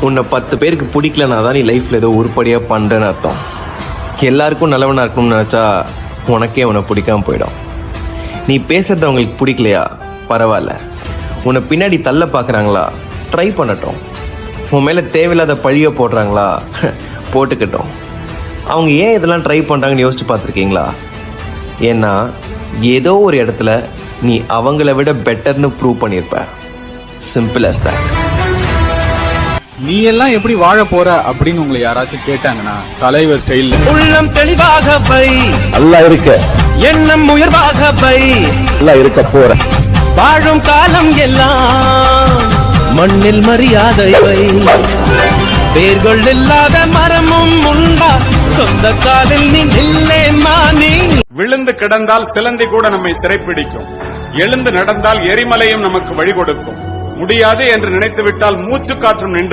உன்னை 10 பேருக்கு பிடிக்கலனா தான் நீ லைஃப்ல ஏதோ உருப்படியா பண்றேன்னு அர்த்தம். எல்லாருக்கும் நல்லவனா இருக்கணும்னு நினைச்சா உனக்கே உன்னை பிடிக்காம போயிடும். நீ பேசுறது அவங்களுக்கு பிடிக்கலையா, பரவாயில்ல. உன்னை பின்னாடி தள்ள பாக்குறாங்களா, ட்ரை பண்ணட்டும். உன் மேல தேவையில்லாத பழிய போடுறாங்களா, போட்டுக்கட்டும். அவங்க ஏன் இதெல்லாம் ட்ரை பண்றாங்கன்னு யோசிச்சு பார்த்துருக்கீங்களா? ஏன்னா ஏதோ ஒரு இடத்துல நீ அவங்கள விட பெட்டர்னு ப்ரூவ் பண்ணிருப்ப. Simple as that. நீ எல்லாம் எப்படி வாழ போற அப்படின்னு உங்களை யாராச்சும் கேட்டாங்கன்னா தலைவர் ஸ்டைல்ல உள்ளம் தெளிவாக வை, நல்லா இருக்க, எண்ணம் உயர்வாக வை, நல்லா இருக்க போற, வாழும் காலம் எல்லாம் மண்ணில் மரியாதை வை. வேர்கள் இல்லாத மரமும் உண்டா, சொந்த காலில் நீ நில்லே மானி. விழுந்து கிடந்தால் சிலந்தி கூட நம்மை சிறைப்பிடிக்கும், எழுந்து நடந்தால் எரிமலையும் நமக்கு வழி கொடுக்கும். முடியாது என்று நினைத்துவிட்டால் மூச்சு காற்றும் நின்று